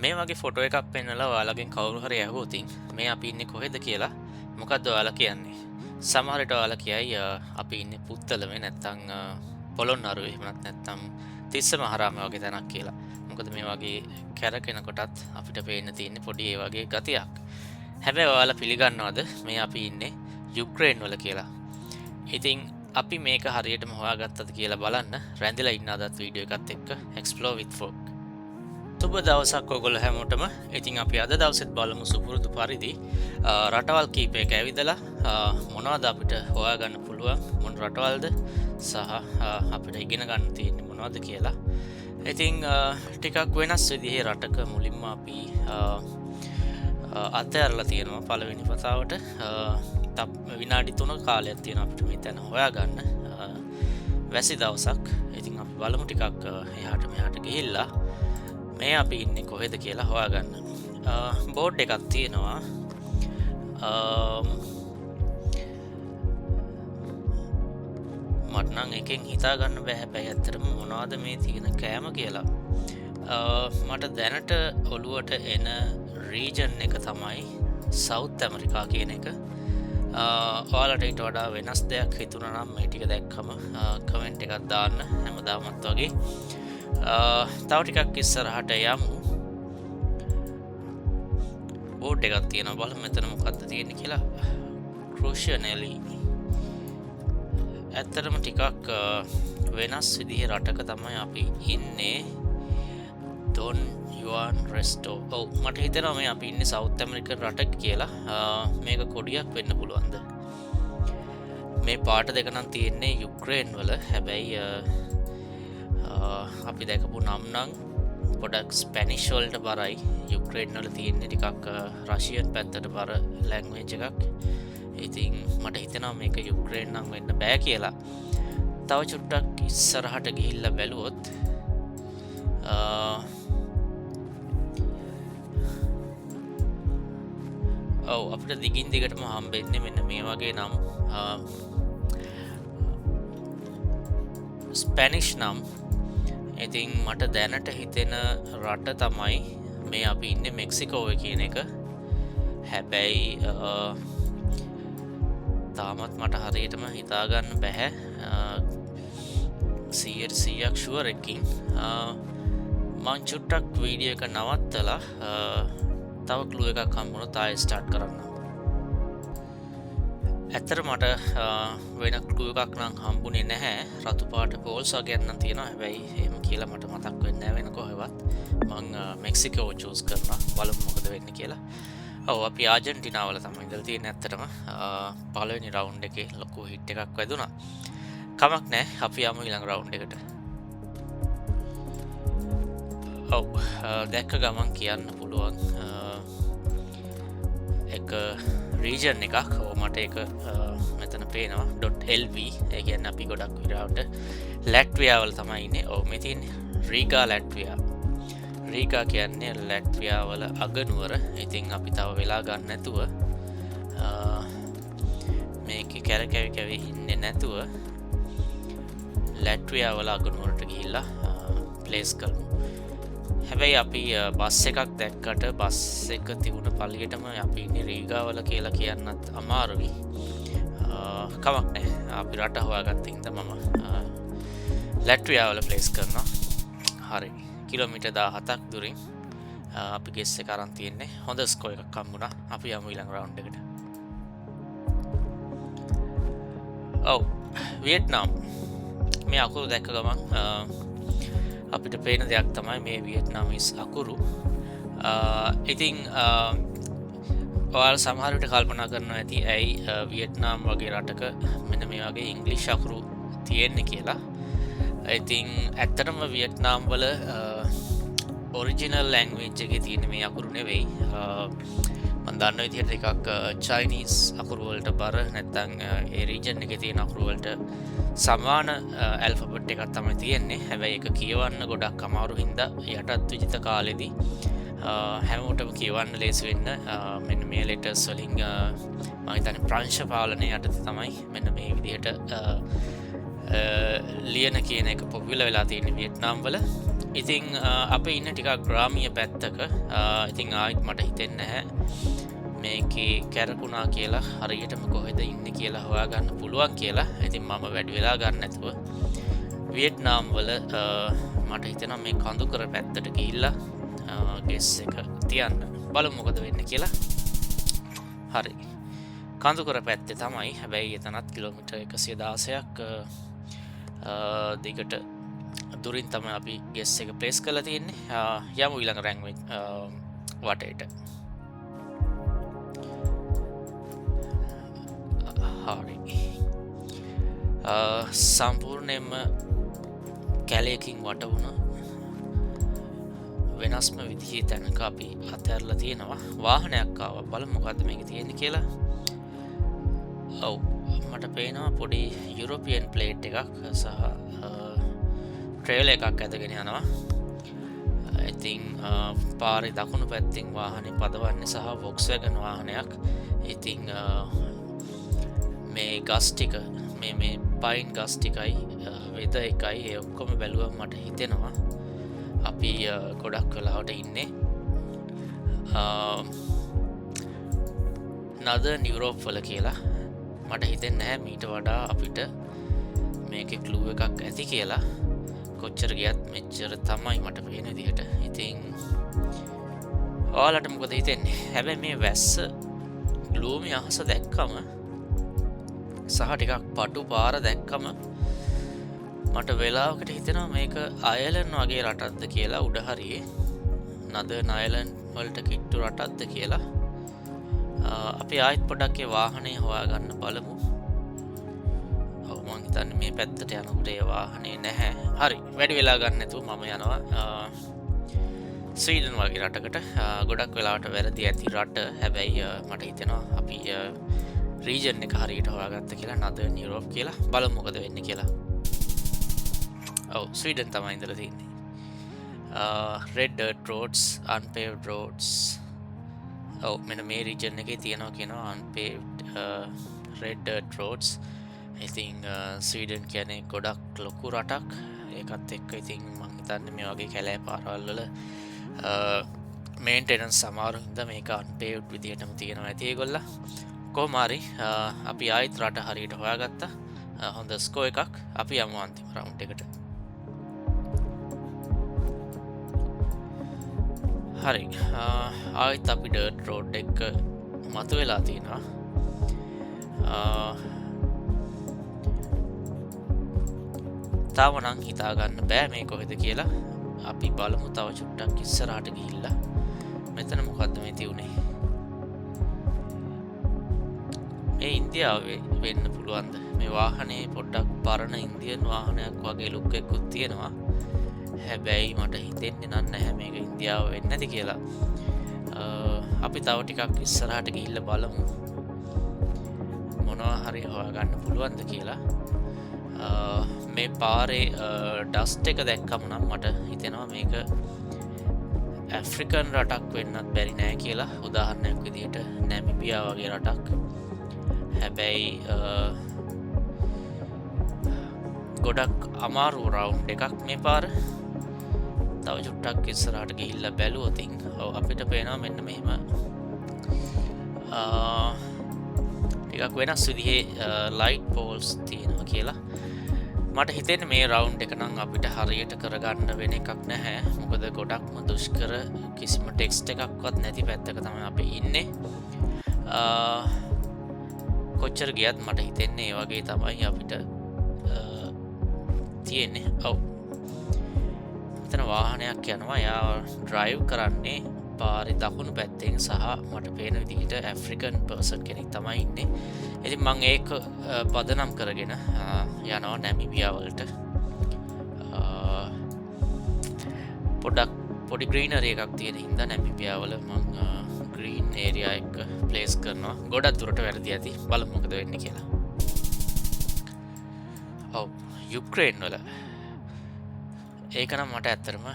මේ වගේ ෆොටෝ එකක් පෙන්නලා ඔයාලගෙන් කවුරු හරි ඇහුවොතින් මේ අපි ඉන්නේ කොහෙද කියලා මොකක්ද ඔයාලා කියන්නේ? සමහර විට ඔයාලා කියයි අපි ඉන්නේ පුත්තලමේ නැත්තම් පොළොන්නරුවේ එහෙම නැත්නම් තිස්ස මහරාම වගේ තැනක් කියලා. මොකද මේ වගේ කැරකෙන කොටත් අපිට පේන්න තියෙන්නේ පොඩි ඒ වගේ ගතියක්. හැබැයි ඔයාලා පිළිගන්නවද මේ අපි ඉන්නේ යුක්‍රේන් වල කියලා? ඉතින් අපි මේක හරියටම හොයාගත්තද කියලා බලන්න රැඳිලා ඉන්න අදත් වීඩියෝ එකත් එක්ක Explore with Folk. සුබ දවසක් ඔයගොල්ලෝ හැමෝටම. ඉතින් අපි අද දවසෙත් බලමු සුපුරුදු පරිදි රටවල් කීපයක ඇවිදලා මොනවද අපිට හොයාගන්න පුළුවන්, මොන රටවල්ද සහ අපිට ඉගෙන ගන්න තියෙන්නේ මොනවද කියලා. ඉතින් ටිකක් වෙනස් විදිහේ රටක මුලින්ම අපි අතහැරලා තියෙනවා පළවෙනි වතාවට. විනාඩි 3 කාලයක් තියෙනවා අපිට මේ තැන හොයාගන්න. වැසි දවසක්. ඉතින් අපි බලමු ටිකක් එහාට මෙහාට ගිහිල්ලා මේ අපි ඉන්නේ කොහෙද කියලා හොයාගන්න. බෝඩ් එකක් තියෙනවා. මට නම් එකෙන් හිතාගන්න බෑ හැබැයි ඇත්තටම මොනවද මේ තියෙන කෑම කියලා. මට දැනට ඔළුවට එන රීජන් එක තමයි සවුත් ඇමරිකා කියන එක. ඔයාලට ඊට වඩා වෙනස් දෙයක් හිතුණා නම් මේ ටික දැක්කම කමෙන්ට් එකක් දාන්න හැමදාමත් වගේ. තව ටිකක් ඉස්සරහට යමු. බෝඩ් එකක් තියෙනවා බලමු මෙතන මොකක්ද තියෙන්නේ කියලා. ක්‍රූෂියනලි ඇත්තටම ටිකක් වෙනස් විදිහේ රටක තමයි අපි ඉන්නේ. ඩොන් යුවන් රෙස්ටෝ. ඔව් මට හිතෙනවා මේ අපි ඉන්නේ සවුත් ඇමරිකන් රටක කියලා. මේක කොඩියක් වෙන්න පුළුවන්ද? මේ පාට දෙක නම් තියෙන්නේ යුක්‍රේන් වල. හැබැයි අපි දැකපු නම් පොඩක් ස්පැනිෂ් වලට බරයි. යුක්‍රේන් වල තියෙන්නේ ටිකක් රෂියන් පැත්තට බර ලැන්ග්වේජ් එකක්. ඉතින් මට හිතෙනවා මේක යුක්‍රේන් නම් වෙන්න බෑ කියලා. තව චුට්ටක් ඉස්සරහට ගිහිල්ලා බැලුවොත් ඔව් අපිට දිගින් දිගටම හම්බෙන්නේ මෙන්න මේ වගේ නම් ස්පැනිෂ් නම්. ඉතින් මට දැනට හිතෙන රට තමයි මේ අපි ඉන්නේ මෙක්සිකෝවේ කියන එක. හැබැයි තාමත් මට හරියටම හිතාගන්න බැහැ 100% ෂුවර් එකකින්. මං චුට්ටක් වීඩියෝ එක නවත්තලා තව ක්ලූ එකක් හම්බුනොත් ආයෙ ස්ටාර්ට් කරන්න. ඇත්තට මට වෙන ක්ලූ එකක් නම් හම්බුනේ නැහැ. රතු පාට පෝල්ස් වගේ නම් තියෙනවා. හැබැයි එහෙම කියලා මට මතක් වෙන්නේ නැහැ වෙන කොහෙවත්. මං මෙක්සිකෝ චූස් කරනවා. බලමු මොකද වෙන්නේ කියලා. ඔව් අපි ආජන්ටිනාවල තමයි ඉඳලා තියෙන්නේ. ඇත්තටම පළවෙනි රවුන්ඩ් එකේ ලොකු හිට් එකක් වැදුනා. කමක් නැහැ. අපි යමු ඊළඟ රවුන්ඩ් එකට. ඔව් දැක්ක ගමන් කියන්න පුළුවන් එක රීජන් එකක්. මට එක මෙතන පේනවා .lv. ඒ කියන්නේ අපි ගොඩක් විරාවට ලැට්වියා වල තමයි ඉන්නේ. ඔව් මේ තියෙන්නේ රීගා ලැට්වියා. රීගා කියන්නේ ලැට්වියා වල අගනුවර. ඉතින් අපි තව වෙලා ගන්න නැතුව මේකේ කැරකැවි ඉන්නේ නැතුව ලැට්වියා වල අගනුවරට ගිහිල්ලා ප්ලේස් කරමු. හැබැයි අපි බස් එකක් දැක්කට බස් එක තිබුණ පල්ලියටම අපි ඉන්නේ රීගාවල කියලා කියන්නත් අමාරුයි. කමක් නැහැ. අපි රට හොයාගත්ත හින්දා මම ලැට්වියාවල ප්ලේස් කරනවා. හරි. කිලෝමීටර් 17ක් දුරින් අපි ගෙස් එක අරන් තියෙන්නේ. හොඳ ස්කෝර් එකක් හම්බුණා. අපි යමු ඊළඟ රවුන්ඩ් එකට. ඔව් වියට්නාම්. මේ අකුරු දැක්ක ගමන් අපිට පේන දෙයක් තමයි මේ වියට්නාමීස් අකුරු. ඉතින් ඔයාලා සමහර විට කල්පනා කරනවා ඇති ඇයි වියට්නාම් වගේ රටක මෙන්න මේ වගේ ඉංග්‍රීසි අකුරු තියෙන්නේ කියලා. ඉතින් ඇත්තටම වියට්නාම් වල ඔරිජිනල් ලැන්ග්වේජ් එකේ තියෙන මේ අකුරු නෙවෙයි. මම දන්න විදිහට ටිකක් චයිනීස් අකුරු වලට බර නැත්නම් ඒ රීජන් එකේ තියෙන අකුරු වලට සමාන ඇල්ෆබෙට් එකක් තමයි තියෙන්නේ. හැබැයි ඒක කියවන්න ගොඩක් අමාරු හින්දා යටත් විජිත කාලෙදී හැමෝටම කියවන්න ලේසි වෙන්න මෙන්න මේ ලෙටර්ස් වලින් මම හිතන්නේ ප්‍රංශ පාලනය යටතේ තමයි මෙන්න මේ විදිහට ලියන කියන එක පොපියුලර් වෙලා තියෙන්නේ වියට්නාම් වල. ඉතිං අප ඉන්න ටිකක් ග්‍රාමිය පැත්තක ඉතිං ආයිත් මට හිතෙන්න නැහැ මේකේ කැරකුණා කියලා හරියටම කොහෙද ඉන්න කියලා හොයාගන්න පුළුවන් කියලා. ඉතින් මම වැඩි වෙලා ගන්න නැතුව වියට්නාම් වල මට හිතෙනවා මේ කඳුකර පැත්තට ගිහිල්ලා ගෙස් එක තියන්න බලමු මොකද වෙන්නේ කියලා. හරි, කඳුකර පැත්තේ තමයි. හැබැයි එතනත් කිලෝමීටර් 116ක් දිගට දුරින් තමයි අපි ගෙස් එක ප්ලේස් කරලා තියෙන්නේ. යමු ඊළඟ රැංක් වටේට. හරි, සම්පූර්ණයෙන්ම කැලයකින් වට වුණ වෙනස්ම විදිහේ තැනක අපි අතහැරලා තියෙනවා. වාහනයක් ආවා. බලමු මොකද්ද මේක තියෙන්නේ කියලා. ඔව්, මට පේනවා පොඩි යුරෝපියන් ප්ලේට් එකක් සහ ට්‍රේල් එකක් ඇදගෙන යනවා. ඉතින් පාරේ දකුණු පැත්තෙන් වාහනේ පදවන්නේ සහ වොක්ස්වැගන් වාහනයක්. ඉතින් මේ ගස් ටික මේ පයින් ගස් ටිකයි වෙද එකයි ඒ ඔක්කොම බැලුවම මට හිතෙනවා අපි ගොඩක් වෙලාවට ඉන්නේ නදර්න් යුරෝප් වල කියලා. මට හිතෙන්නේ නැහැ මීට වඩා අපිට මේකේ ක්ලූ එකක් ඇති කියලා. කොච්චර ගියත් මෙච්චර තමයි මට පේන විදිහට. ඉතින් ඔයාලට මොකද හිතෙන්නේ? හැබැයි මේ වැස්ස ග්ලූමි අහස දැක්කම සහ ටිකක් පටු පාර දැක්කම මට වෙලාවකට හිතෙනවා මේක අයර්ලන්ඩ් වගේ රටක්ද කියලා. උඩ හරියේ නදර්න් අයර්ලන්ඩ් වලට කිට්ටු රටක්ද කියලා. අපි ආයිත් පොඩක් ඒ වාහනේ හොයාගන්න බලමු. ඔව්, මං හිතන්නේ මේ පැත්තට යනකොට ඒ වාහනේ නැහැ. හරි, වැඩි වෙලා ගන්න නැතුව මම යනවා ස්වීඩන් වගේ රටකට. ගොඩක් වෙලාවට වැරදි ඇති රට. හැබැයි මට හිතෙනවා අපි රීජන් එක හරියට හොයාගත්ත කියලා. නදර්න් යුරෝප් කියලා. බලමු මොකද වෙන්නේ කියලා. ඔව්, ස්වීඩන් තමයි ඉඳලා තියෙන්නේ. red dirt roads, unpaved roads. ඔව්, මෙන්න මේ රීජන් එකේ තියෙනවා කියනවා unpaved red dirt roads. ඉතින් ස්වීඩන් කියන්නේ ගොඩක් ලොකු රටක්. ඒකත් එක්ක ඉතින් මං හිතන්නේ මේ වගේ කැලෑ පාරවල් වල මේන්ටෙනන්ස් සමහරු හින්දා මේක unpaved විදිහටම තියෙනවා ඇති ඒගොල්ලා. කොහොම හරි අපි ආයිත් රට හරියට හොයාගත්තා. හොඳ ස්කෝ එකක්. අපි යමු අන්තිම රවුන්ඩ් එකට. හරි, ආයිත් අපි ඩර්ට් රෝඩ් එක මතුවෙලා තියෙනවා. තාම නම් හිතාගන්න බෑ මේ කොහෙද කියලා. අපි බලමු තව චුට්ටක් ඉස්සරහට ගිහිල්ලා. මෙතන මොකද්ද මේ තියුනේ? මේ ඉන්දියාවේ වෙන්න පුළුවන්ද? මේ වාහනේ පොඩ්ඩක් පරණ ඉන්දියන් වාහනයක් වගේ ලුක් එකකුත් තියෙනවා. හැබැයි මට හිතෙන්නේ නැහැ මේක ඉන්දියාව වෙන්නේ නැති කියලා. අපි තව ටිකක් ඉස්සරහට ගිහිල්ලා බලමු මොනවා හරි හොයාගන්න පුළුවන්ද කියලා. මේ පාරේ ඩස්ට් එක දැක්කම නම් මට හිතෙනවා මේක ඇෆ්‍රිකන් රටක් වෙන්නත් බැරි නෑ කියලා. උදාහරණයක් විදිහට නැමිබියා වගේ රටක්. හැබැයි ගොඩක් අමාරු රවුන්ඩ් එකක් මේ පාර. තව චුට්ටක් ඉස්සරහට ගිහිල්ලා බැලුවොත් අපිට පේනවා මෙන්න මෙහෙම ටිකක් වෙනස් විදිහේ ලයිට් පෝල්ස් තියෙනවා කියලා. මට හිතෙන්නේ මේ රවුන්ඩ් එක නම් අපිට හරියට කරගන්න වෙන එකක් නැහැ. මොකද ගොඩක්ම දුෂ්කර කිසිම ටෙක්ස්ට් එකක්වත් නැති පැත්තක තමයි අපි ඉන්නේ. කොච්චර ගියත් මට හිතෙන්නේ ඒ වගේ තමයි අපිට තියෙන්නේ. ඔව්, මෙතන වාහනයක් යනවා. යා ඩ්‍රයිව් කරන්නේ පාරේ දකුණු පැත්තෙන් සහ මට පේන විදිහට ඇෆ්‍රිකන් පර්සන් කෙනෙක් තමයි ඉන්නේ. ඉතින් මම ඒක පදනම් කරගෙන යනවා නැමිබියා වලට. පොඩක් පොඩි ග්‍රීනරි එකක් තියෙන හින්දා නැමිබියා වල මම ග්‍රීන් ඒරියා එක ප්ලේස් කරනවා. ගොඩක් දුරට වැරදි ඇති. බලමු මොකද වෙන්නේ කියලා. ඔව්, යුක්‍රේන් වල ඒක නම් මට ඇත්තටම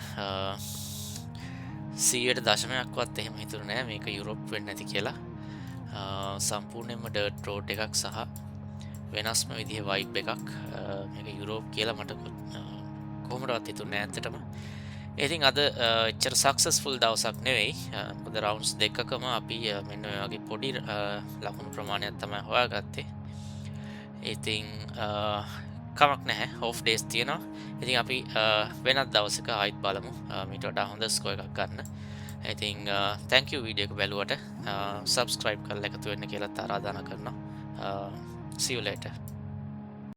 100%ක්වත් එහෙම හිතුනේ නෑ මේක යුරෝප් වෙන්නේ නැති කියලා. සම්පූර්ණයෙන්ම ඩර්ට් රෝඩ් එකක් සහ වෙනස්ම විදිහේ වයිබ් එකක්. මේක යුරෝප් කියලා මට කොහොමදවත් හිතුනේ නෑ ඇත්තටම. ඉතින් අද එච්චර සක්සස්ෆුල් දවසක් නෙවෙයි මොකද රවුන්ස් දෙකකම අපි මෙන්න ඔය වගේ පොඩි ලකුණු ප්‍රමාණයක් තමයි හොයාගත්තේ. ඉතින් කමක් නැහැ හෝෆ් ඩේස් තියෙනවා. ඉතින් අපි වෙනත් දවසක ආයිත් බලමු මීට වඩා හොඳ ස්කෝර් එකක් ගන්න. ඉතින් තැන්ක් යූ වීඩියෝ එක බැලුවට සබ්ස්ක්‍රයිබ් කරලා එකතු වෙන්න කියලා ආරාධනා කරනවා. See you later.